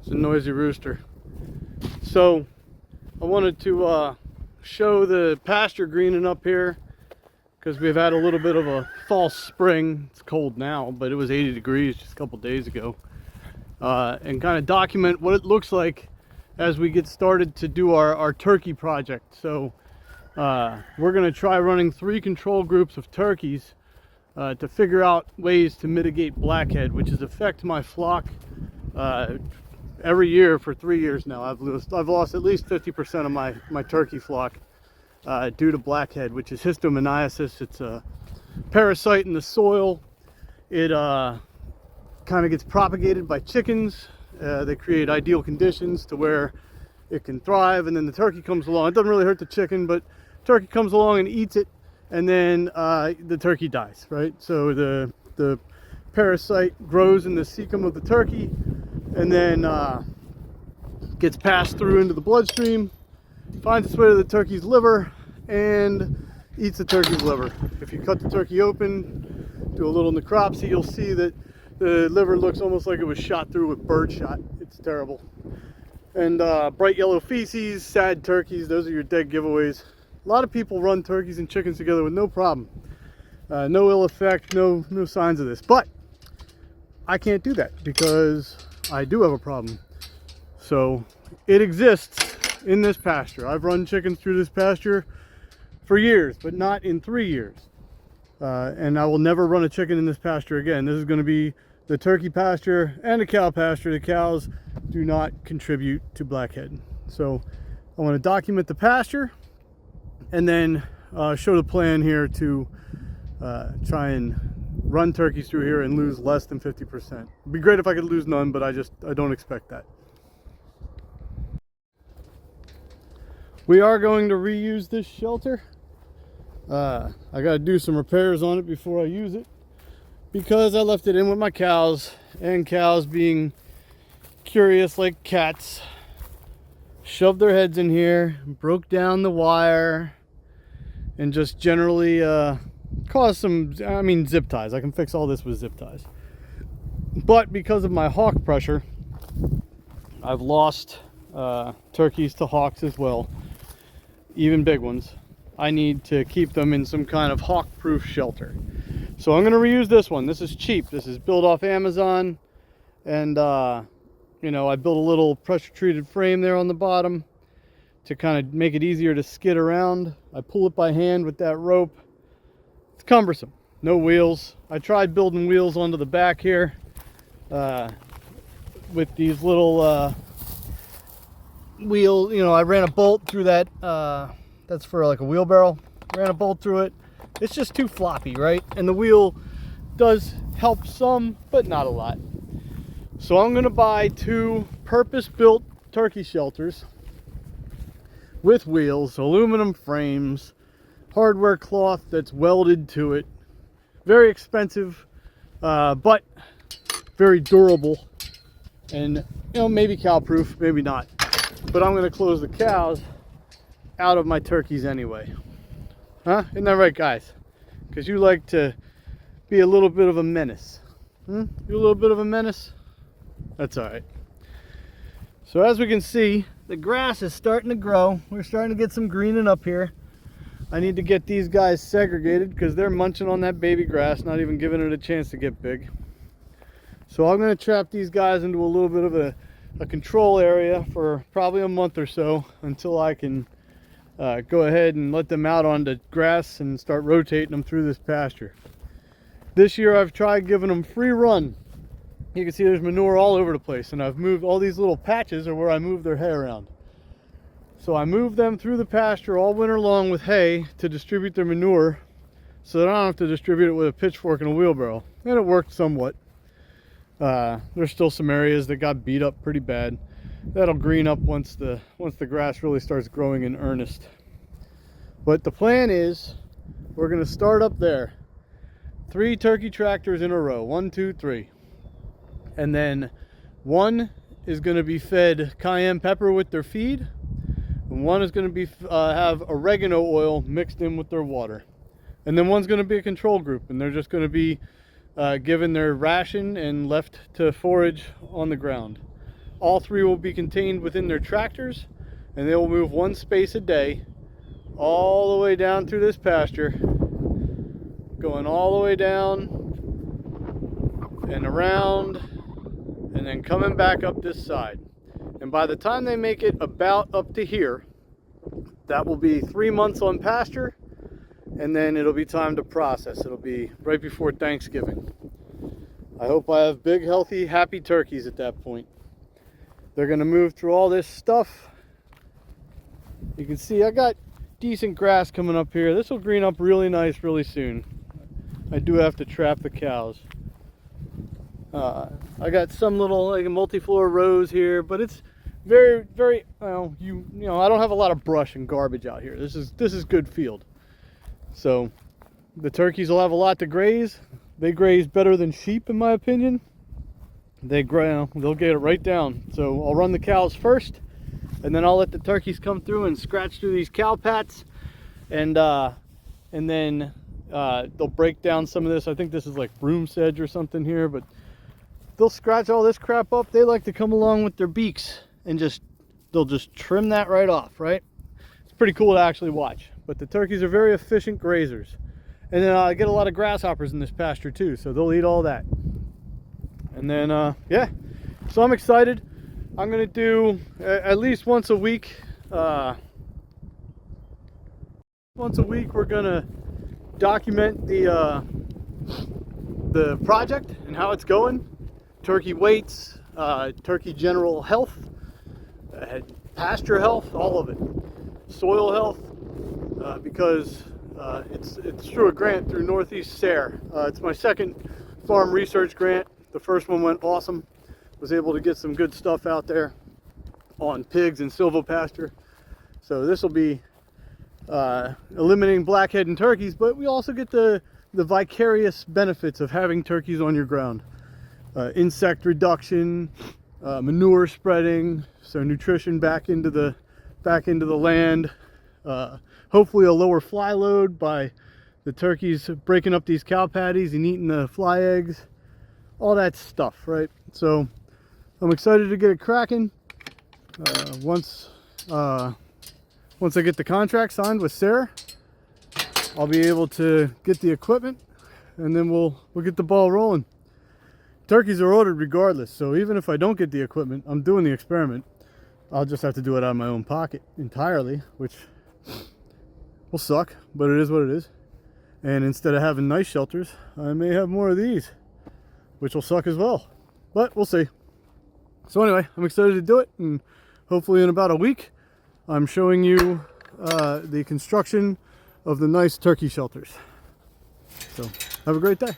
It's a noisy rooster. So I wanted to show the pasture greening up here because we've had a little bit of a false spring. It's cold now, but it was 80 degrees just a couple days ago. And kind of document what it looks like as we get started to do our turkey project. So we're going to try running 3 control groups of turkeys to figure out ways to mitigate blackhead, which has affected my flock every year for 3 years now. I've lost at least 50% of my turkey flock due to blackhead, which is histomoniasis. It's a parasite in the soil. It kind of gets propagated by chickens. They create ideal conditions to where it can thrive, and then the turkey comes along. It doesn't really hurt the chicken, but turkey comes along and eats it, and then the turkey dies, right? So the parasite grows in the cecum of the turkey and then gets passed through into the bloodstream, finds its way to the turkey's liver, and eats the turkey's liver. If you cut the turkey open, do a little necropsy, you'll see that the liver looks almost like it was shot through with bird shot. It's terrible. And bright yellow feces, sad turkeys, those are your dead giveaways. A lot of people run turkeys and chickens together with no problem. No ill effect, no signs of this. But I can't do that because I do have a problem. So it exists in this pasture. I've run chickens through this pasture for years, but not in 3 years. And I will never run a chicken in this pasture again. This is going to be the turkey pasture and a cow pasture. The cows do not contribute to blackhead. So I want to document the pasture and then show the plan here to try and run turkeys through here and lose less than 50%. It'd be great if I could lose none, but I don't expect that. We are going to reuse this shelter. I got to do some repairs on it before I use it because I left it in with my cows, and cows, being curious like cats, shoved their heads in here, broke down the wire, and just generally caused some, zip ties. I can fix all this with zip ties. But because of my hawk pressure, I've lost turkeys to hawks as well, even big ones. I need to keep them in some kind of hawk-proof shelter. So I'm going to reuse this one. This is cheap. This is built off Amazon. And, you know, I built a little pressure-treated frame there on the bottom to kind of make it easier to skid around. I pull it by hand with that rope. It's cumbersome. No wheels. I tried building wheels onto the back here with these little wheel. You know, I ran a bolt through that. That's for like a wheelbarrow. Ran a bolt through it. It's just too floppy, right? And the wheel does help some, but not a lot. So I'm gonna buy 2 purpose-built turkey shelters with wheels, aluminum frames, hardware cloth that's welded to it. Very expensive, but very durable. And, you know, maybe cow-proof, maybe not. But I'm gonna close the cows out of my turkeys anyway. Huh? Isn't that right, guys? Because you like to be a little bit of a menace. You're a little bit of a menace? That's all right. So as we can see, the grass is starting to grow. We're starting to get some greening up here. I need to get these guys segregated because they're munching on that baby grass, not even giving it a chance to get big. So I'm going to trap these guys into a little bit of a control area for probably a month or so until I can go ahead and let them out onto grass and start rotating them through this pasture. This year I've tried giving them free run. You can see there's manure all over the place, and I've moved all these little patches are where I move their hay around. So I move them through the pasture all winter long with hay to distribute their manure so that I don't have to distribute it with a pitchfork and a wheelbarrow. And it worked somewhat. There's still some areas that got beat up pretty bad. That'll green up once the grass really starts growing in earnest. But the plan is we're going to start up there. 3 turkey tractors in a row. 1, 2, 3. And then one is going to be fed cayenne pepper with their feed. And one is going to be have oregano oil mixed in with their water. And then one's going to be a control group, and they're just going to be given their ration and left to forage on the ground. All 3 will be contained within their tractors, and they will move 1 space a day all the way down through this pasture, going all the way down and around, and then coming back up this side. And by the time they make it about up to here, that will be 3 months on pasture, and then it'll be time to process. It'll be right before Thanksgiving. I hope I have big, healthy, happy turkeys at that point. They're gonna move through all this stuff. You can see I got decent grass coming up here. This will green up really nice really soon. I do have to trap the cows. I got some little like multi-floor rows here, but it's very, very, well, you know, I don't have a lot of brush and garbage out here. This is good field. So the turkeys will have a lot to graze. They graze better than sheep, in my opinion. They'll get it right down. So I'll run the cows first, and then I'll let the turkeys come through and scratch through these cow pats, and then they'll break down some of this. I think this is like broom sedge or something here, but they'll scratch all this crap up. They like to come along with their beaks and they'll just trim that right off, right? It's pretty cool to actually watch. But the turkeys are very efficient grazers. And then I get a lot of grasshoppers in this pasture too, so they'll eat all that. And then, yeah, so I'm excited. I'm gonna do at least once a week. Once a week, we're gonna document the project and how it's going. Turkey weights, turkey general health, pasture health, all of it. Soil health, because it's through a grant through Northeast SARE. It's my second farm research grant. The first one went awesome. Was able to get some good stuff out there on pigs and silvopasture. So this will be eliminating blackhead in turkeys, but we also get the vicarious benefits of having turkeys on your ground. Insect reduction, manure spreading, so nutrition back into the land. Hopefully a lower fly load by the turkeys breaking up these cow patties and eating the fly eggs, all that stuff, right? So I'm excited to get it cracking. Once I get the contract signed with Sarah, I'll be able to get the equipment, and then we'll get the ball rolling. Turkeys are ordered regardless, so even if I don't get the equipment, I'm doing the experiment. I'll just have to do it out of my own pocket entirely, which will suck, but it is what it is. And instead of having nice shelters, I may have more of these, which will suck as well, but we'll see. So anyway, I'm excited to do it, and hopefully in about a week, I'm showing you the construction of the nice turkey shelters. So have a great day.